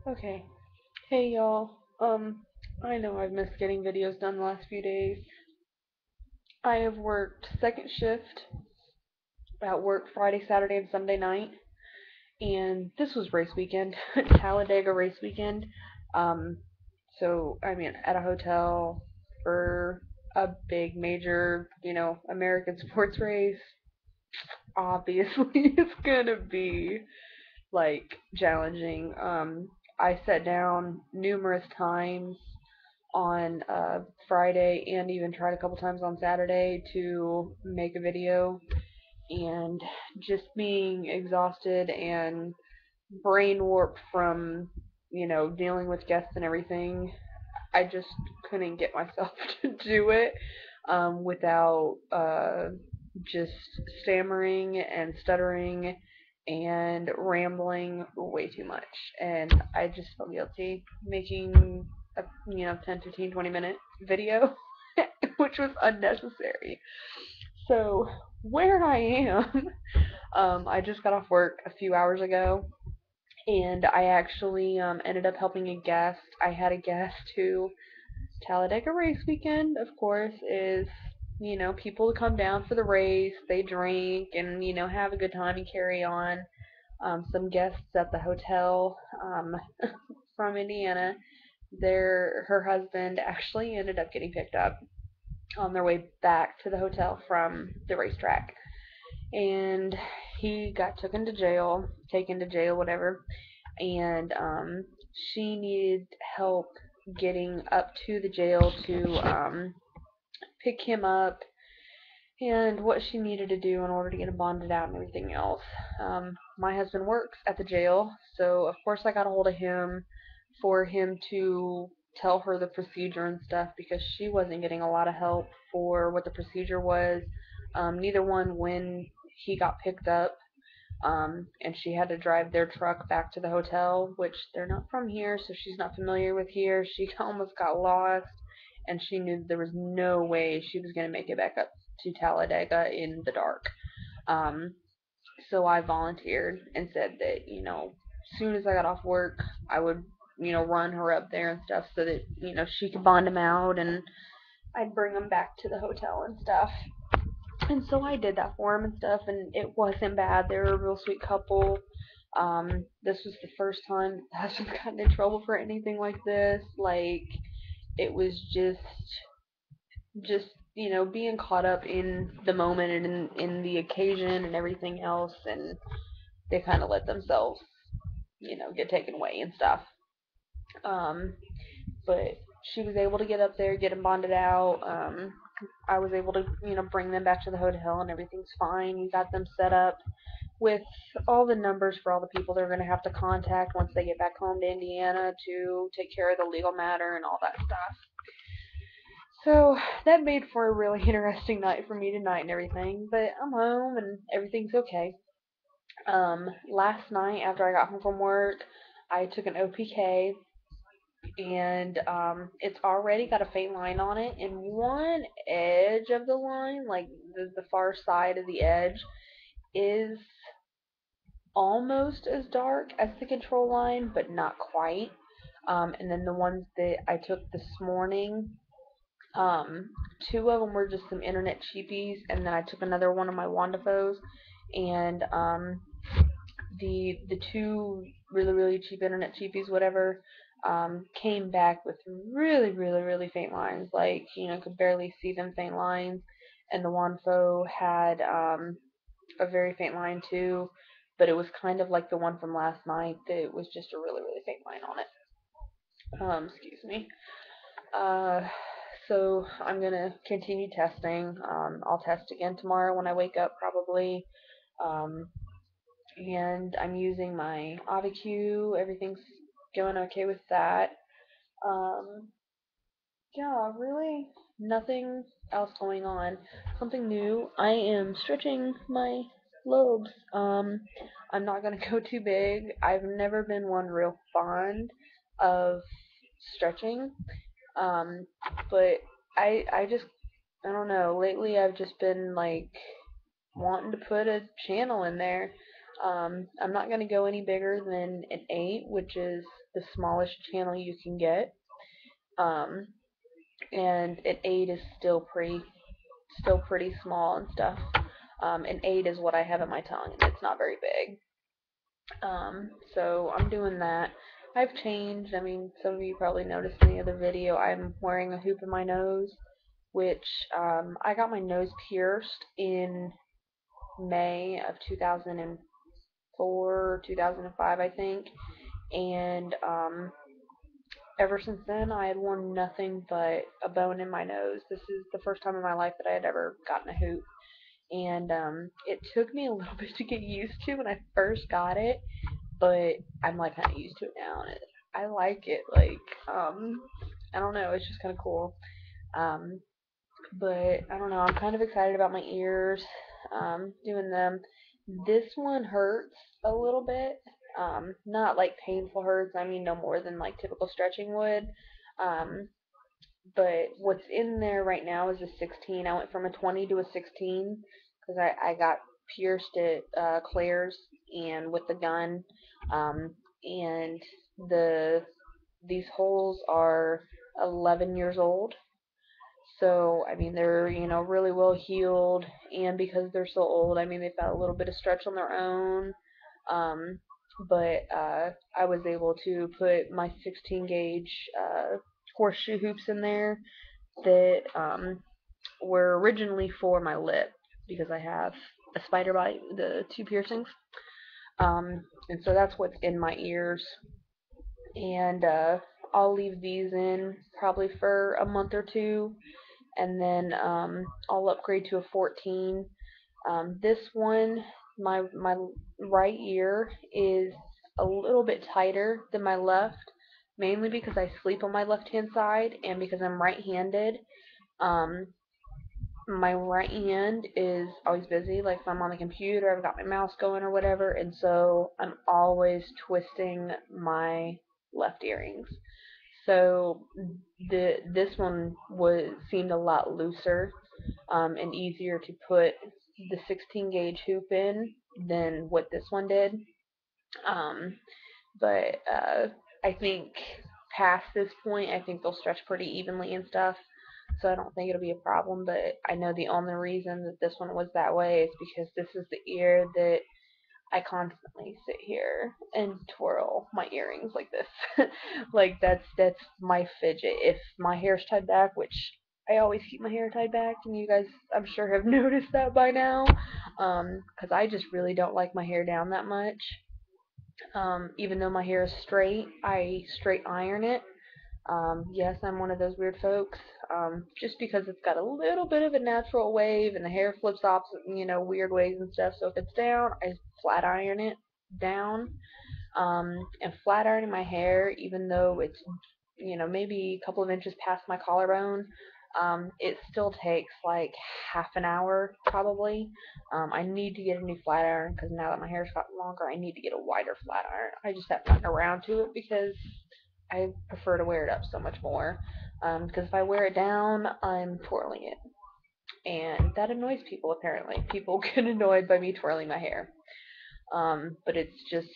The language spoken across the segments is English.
Okay. Hey y'all. I know I've missed getting videos done the last few days. I have worked second shift at work Friday, Saturday, and Sunday night, and this was race weekend, Talladega Race Weekend. Um, so I mean, at a hotel for a big major, American sports race. Obviously, it's gonna be like challenging. I sat down numerous times on Friday and even tried a couple times on Saturday to make a video, and just being exhausted and brain warped from dealing with guests and everything. I just couldn't get myself to do it without just stammering and stuttering and rambling way too much. And I just felt guilty making a 10, 15, 20-minute video, which was unnecessary. So where I am, I just got off work a few hours ago, and I actually ended up helping a guest. I had a guest who Talladega Race Weekend, of course, is people come down for the race, they drink and have a good time and carry on. Some guests at the hotel from Indiana, her husband actually ended up getting picked up on their way back to the hotel from the racetrack, and he got taken to jail, whatever, and she needed help getting up to the jail to pick him up and what she needed to do in order to get him bonded out and everything else. My husband works at the jail, so of course I got a hold of him for him to tell her the procedure and stuff because she wasn't getting a lot of help for what the procedure was. Neither one when he got picked up, and she had to drive their truck back to the hotel, which they're not from here, so she's not familiar with here. She almost got lost, and she knew there was no way she was going to make it back up to Talladega in the dark. Um, so I volunteered and said that, as soon as I got off work, I would, run her up there and stuff so that, she could bond him out and I'd bring him back to the hotel and stuff. And so I did that for him and stuff, and it wasn't bad. They were a real sweet couple. This was the first time the husband's gotten in trouble for anything like this. Like, it was just being caught up in the moment and in the occasion and everything else, and they kind of let themselves get taken away and stuff. Um, but she was able to get up there, get them bonded out. I was able to bring them back to the hotel, and everything's fine. We got them set up with all the numbers for all the people they're going to have to contact once they get back home to Indiana to take care of the legal matter and all that stuff. So that made for a really interesting night for me tonight and everything, but I'm home and everything's okay. Last night after I got home from work, I took an OPK, and it's already got a faint line on it, and one edge of the line, like the far side of the edge, is almost as dark as the control line, but not quite. And then the ones that I took this morning, um, two of them were just some internet cheapies, and then I took another one of my Wandafos, and the two really cheap internet cheapies, whatever, came back with really faint lines, like could barely see them faint lines, and the Wanfo had a very faint line too, but it was kind of like the one from last night that it was just a really faint line on it. Excuse me. Uh, so I'm gonna continue testing. I'll test again tomorrow when I wake up probably. Um, and I'm using my AutoCue. Everything's going okay with that. Um, yeah, really nothing else going on. Something new. I am stretching my lobes. I'm not gonna go too big. I've never been one real fond of stretching. Um, but I don't know. Lately, I've just been like wanting to put a channel in there I'm not going to go any bigger than an 8, which is the smallest channel you can get. Um, and an 8 is still pretty small and stuff. An 8 is what I have in my tongue, and it's not very big. So I'm doing that. I've changed. I mean, some of you probably noticed in the other video, I'm wearing a hoop in my nose, which I got my nose pierced in May of 2004, 2005, I think. And ever since then, I had worn nothing but a bone in my nose. This is the first time in my life that I had ever gotten a hoop. And it took me a little bit to get used to when I first got it, but I'm like kind of used to it now, and I like it. Like, I don't know, it's just kind of cool. Um, but I don't know, I'm kind of excited about my ears, doing them. This one hurts a little bit, not like painful hurts. I mean, no more than like typical stretching would. Um, but what's in there right now is a 16. I went from a 20 to a 16 because I got pierced at Claire's and with the gun, and these holes are 11 years old. So I mean they're really well healed, and because they're so old, I mean they've got a little bit of stretch on their own. Um, but I was able to put my 16 gauge horseshoe hoops in there that were originally for my lip because I have a spider bite, the two piercings. And so that's what's in my ears. And I'll leave these in probably for a month or two, and then I'll upgrade to a 14. This one, my right ear is a little bit tighter than my left, mainly because I sleep on my left hand side and because I'm right-handed. Um, my right hand is always busy. Like if I'm on the computer, I've got my mouse going or whatever, and so I'm always twisting my left earrings. So this one was seemed a lot looser, and easier to put the 16 gauge hoop in than what this one did. Um, but I think past this point, I think they'll stretch pretty evenly and stuff. So I don't think it'll be a problem. But I know the only reason that this one was that way is because this is the ear that I constantly sit here and twirl my earrings like this. Like that's my fidget. If my hair's tied back, which I always keep my hair tied back, and you guys I'm sure have noticed that by now, because I just really don't like my hair down that much. Even though my hair is straight, I straight iron it. Yes, I'm one of those weird folks. Just because it's got a little bit of a natural wave and the hair flips off, weird ways and stuff. So if it's down, I flat iron it down. And flat ironing my hair, even though it's, maybe a couple of inches past my collarbone, it still takes like half an hour probably. I need to get a new flat iron because now that my hair's gotten longer, I need to get a wider flat iron. I just haven't gotten around to it because I prefer to wear it up so much more. Because if I wear it down, I'm twirling it. And that annoys people apparently. People get annoyed by me twirling my hair. But it's just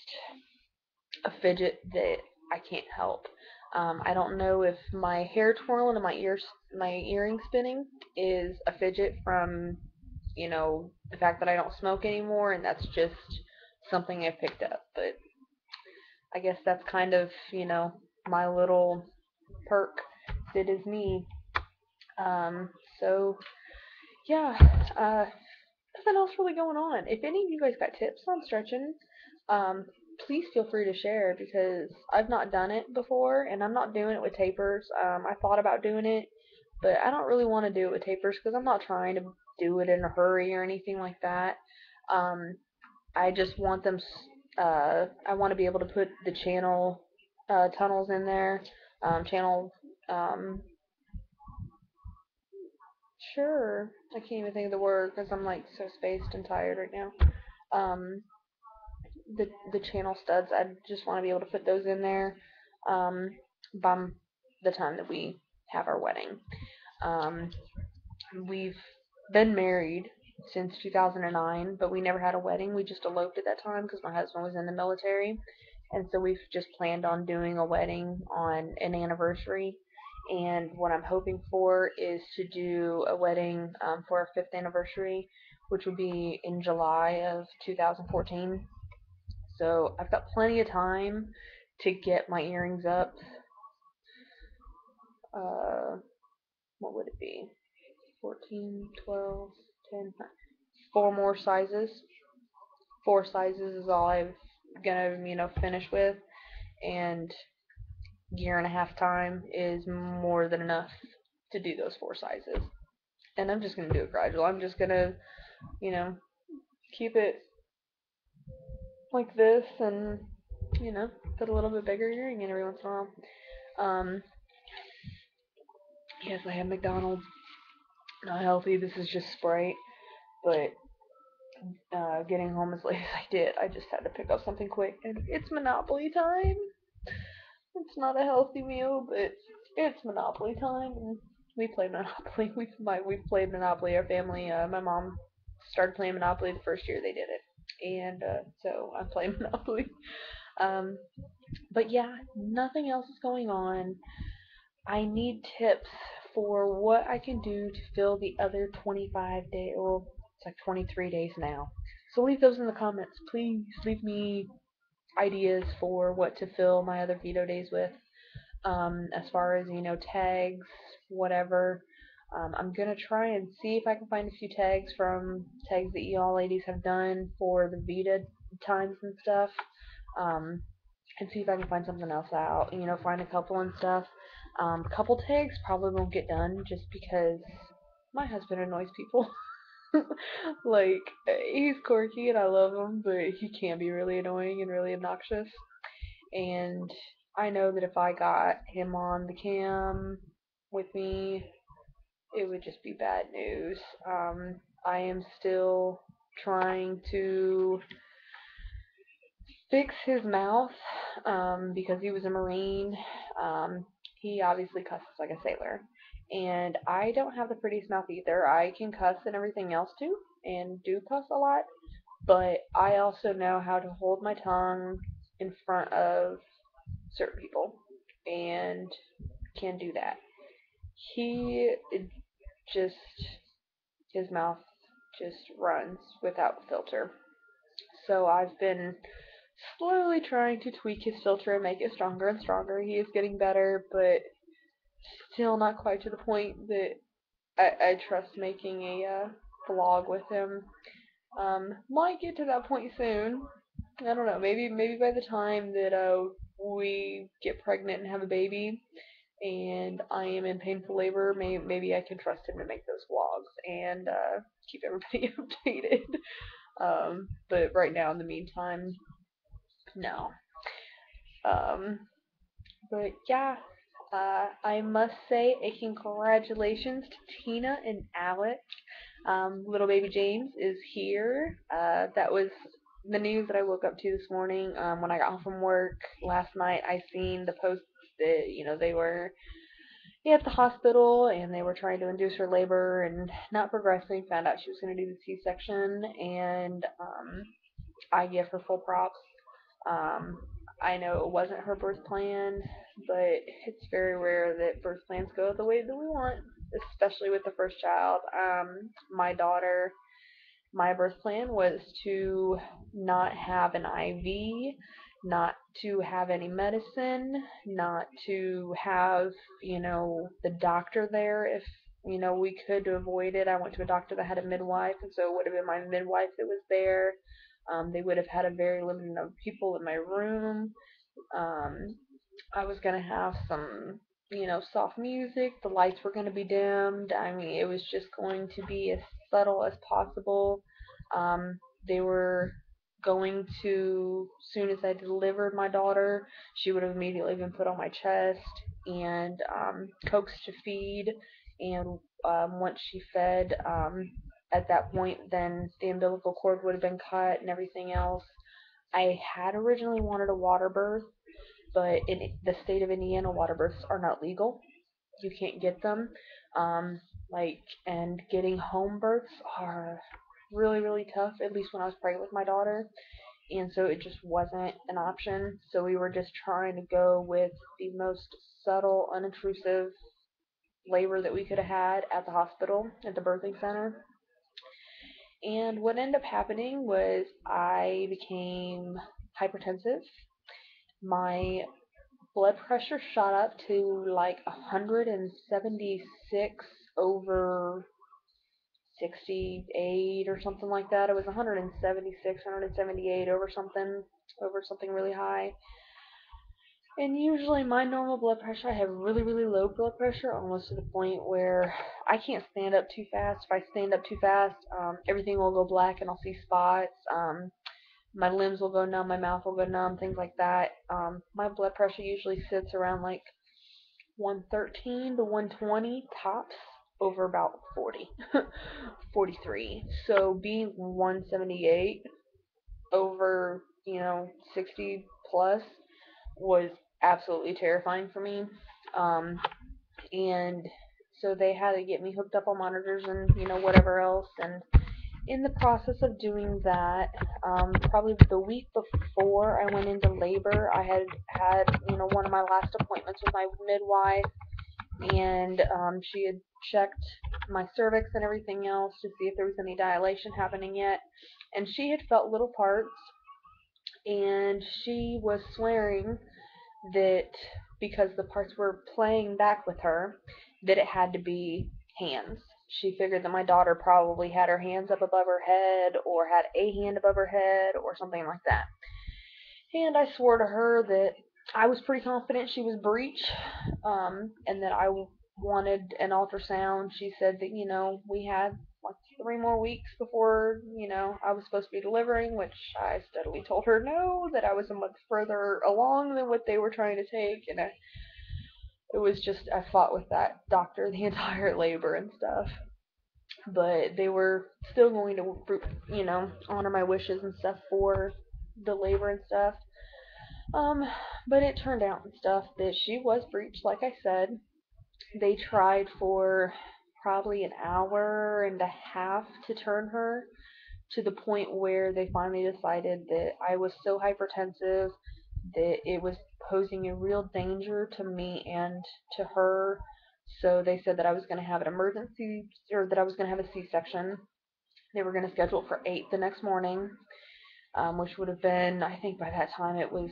a fidget that I can't help. I don't know if my hair twirling and my earring spinning is a fidget from, the fact that I don't smoke anymore, and that's just something I picked up. But I guess that's kind of, my little perk that is me. Um, so yeah, nothing else really going on. If any of you guys got tips on stretching, um, please feel free to share because I've not done it before and I'm not doing it with tapers. I thought about doing it, but I don't really want to do it with tapers because I'm not trying to do it in a hurry or anything like that. Um, I just want them. I want to be able to put the channel tunnels in there. Channel. Um, sure. I can't even think of the word because I'm like so spaced and tired right now. Um, the channel studs. I just want to be able to put those in there um, by the time that we have our wedding. Um, we've been married since 2009, but we never had a wedding. We just eloped at that time because my husband was in the military. And so we've just planned on doing a wedding on an anniversary. And what I'm hoping for is to do a wedding for our fifth anniversary, which would be in July of 2014. So I've got plenty of time to get my earrings up. Uh, what would it be? 14, 12, 10, four more sizes. Four sizes is all I'm gonna, finish with, and year and a half time is more than enough to do those four sizes. And I'm just gonna do it gradual. I'm just gonna, you know, keep it like this and, put a little bit bigger earring in every once in a while. Um, yes, I have McDonald's. Not healthy. This is just Sprite. But getting home as late as I did, I just had to pick up something quick. And it's Monopoly time. It's not a healthy meal, but it's Monopoly time, and we play Monopoly. We've played Monopoly. Our family. My mom started playing Monopoly the first year they did it, and so I'm playing Monopoly. Um, but yeah, nothing else is going on. I need tips for what I can do to fill the other 25 day. Well, it's like 23 days now. So leave those in the comments, please. Leave me ideas for what to fill my other veto days with. As far as tags, whatever. I'm gonna try and see if I can find a few tags from tags that y'all ladies have done for the Vita times and stuff. Um, and see if I can find something else out. Find a couple and stuff. Couple tags probably won't get done just because my husband annoys people. Like, he's quirky and I love him, but he can be really annoying and really obnoxious. And I know that if I got him on the cam with me, it would just be bad news. I am still trying to fix his mouth because he was a Marine. Um, he obviously cusses like a sailor. And I don't have the prettiest mouth either. I can cuss and everything else too, and do cuss a lot, but I also know how to hold my tongue in front of certain people and can do that. He just, his mouth just runs without filter. So I've been slowly trying to tweak his filter and make it stronger and stronger. He is getting better, but still not quite to the point that I trust making a vlog with him. Might get to that point soon. I don't know. Maybe by the time that we get pregnant and have a baby, and I am in painful labor, maybe I can trust him to make those vlogs and keep everybody updated. But right now, in the meantime, no. Um, but yeah, I must say a congratulations to Tina and Alex. Little baby James is here. That was the news that I woke up to this morning. When I got home from work last night, I seen the post that they were at the hospital and they were trying to induce her labor and not progressing. Found out she was going to do the C-section, and I give her full props. Um, I know it wasn't her birth plan, but it's very rare that birth plans go the way that we want, especially with the first child. My daughter, my birth plan was to not have an IV, not to have any medicine, not to have, the doctor there if, we could avoid it. I went to a doctor that had a midwife, and so it would have been my midwife that was there. They would have had a very limited number of people in my room. Um, I was gonna have some, soft music. The lights were gonna be dimmed. I mean, it was just going to be as subtle as possible. Um, they were going to, soon as I delivered my daughter, she would have immediately been put on my chest and coaxed to feed. And once she fed, at that point, then the umbilical cord would have been cut and everything else. I had originally wanted a water birth, but in the state of Indiana, water births are not legal. You can't get them. Um, and getting home births are. really, really tough, at least when I was pregnant with my daughter. And so it just wasn't an option. So we were just trying to go with the most subtle, unintrusive labor that we could have had at the hospital, at the birthing center. And what ended up happening was I became hypertensive. My blood pressure shot up to like 176 over 68 or something like that. It was 176, 178 over something really high. And usually my normal blood pressure, I have really, really low blood pressure, almost to the point where I can't stand up too fast. If I stand up too fast, everything will go black and I'll see spots. My limbs will go numb, my mouth will go numb, things like that. My blood pressure usually sits around like 113 to 120 tops over about 40, 43. So being 178 over, 60 plus was absolutely terrifying for me. Um, and so they had to get me hooked up on monitors and, whatever else. And in the process of doing that, probably the week before I went into labor, I had, one of my last appointments with my midwife, and she had checked my cervix and everything else to see if there was any dilation happening yet. And she had felt little parts, and she was swearing that because the parts were playing back with her, that it had to be hands. She figured that my daughter probably had her hands up above her head or had a hand above her head or something like that. And I swore to her that I was pretty confident she was breech, and that I wanted an ultrasound. She said that, we had like 3 more weeks before, I was supposed to be delivering, which I steadily told her no, that I was a month further along than what they were trying to take. And it was just, I fought with that doctor the entire labor and stuff. But they were still going to, honor my wishes and stuff for the labor and stuff. Um, but it turned out and stuff that she was breech, like I said. They tried for probably an hour and a half to turn her, to the point where they finally decided that I was so hypertensive that it was posing a real danger to me and to her. So they said that I was going to have an emergency, or that I was going to have a C-section. They were going to schedule it for 8 the next morning, which would have been, I think by that time it was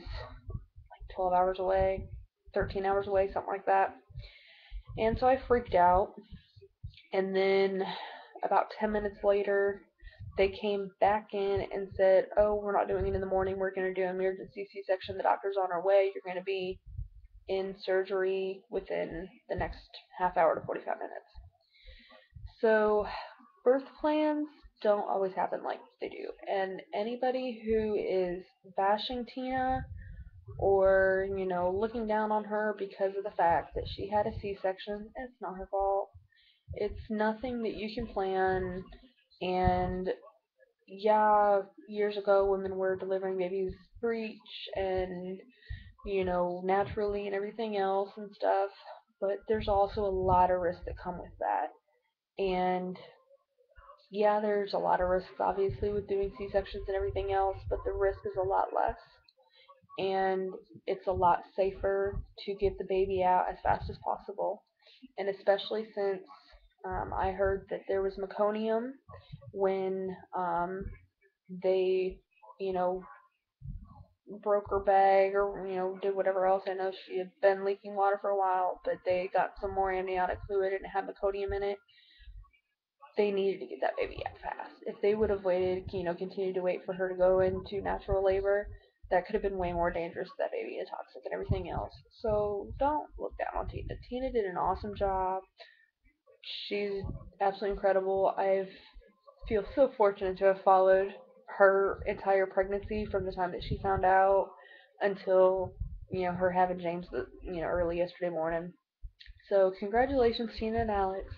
12 hours away, 13 hours away, something like that. And so I freaked out. And then about 10 minutes later, they came back in and said, "Oh, we're not doing it in the morning. We're going to do an emergency C-section. The doctor's on our way. You're going to be in surgery within the next half hour to 45 minutes." So birth plans don't always happen like they do. And anybody who is bashing Tina, or, looking down on her because of the fact that she had a C-section, it's not her fault. It's nothing that you can plan. And yeah, years ago, women were delivering babies breech and, naturally and everything else and stuff. But there's also a lot of risks that come with that. And yeah, there's a lot of risks, obviously, with doing C-sections and everything else, but the risk is a lot less. And it's a lot safer to get the baby out as fast as possible. And especially since I heard that there was meconium when they, you know, broke her bag, or, did whatever else. I know she had been leaking water for a while, but they got some more amniotic fluid and it had meconium in it. They needed to get that baby out fast. If they would have waited, continued to wait for her to go into natural labor, that could have been way more dangerous to that baby, and toxic and everything else. So don't look down on Tina. Tina did an awesome job. She's absolutely incredible. I feel so fortunate to have followed her entire pregnancy, from the time that she found out until, her having James, early yesterday morning. So congratulations, Tina and Alex.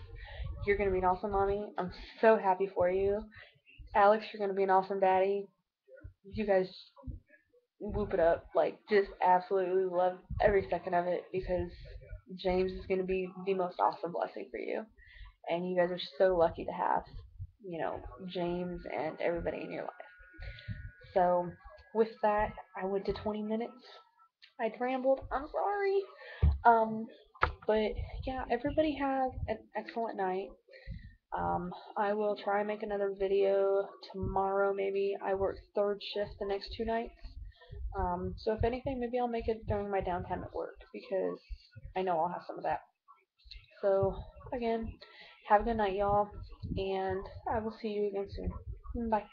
You're going to be an awesome mommy. I'm so happy for you. Alex, you're going to be an awesome daddy. You guys whoop it up. Like, just absolutely love every second of it, because James is going to be the most awesome blessing for you. And you guys are so lucky to have. you know, James and everybody in your life. So with that, I went to 20 minutes. I rambled. I'm sorry. Um, but yeah, everybody have an excellent night. I will try and make another video tomorrow. Maybe I work third shift the next 2 nights. So if anything, maybe I'll make it during my downtime at work because I know I'll have some of that. So again, have a good night, y'all, and I will see you again soon. Bye.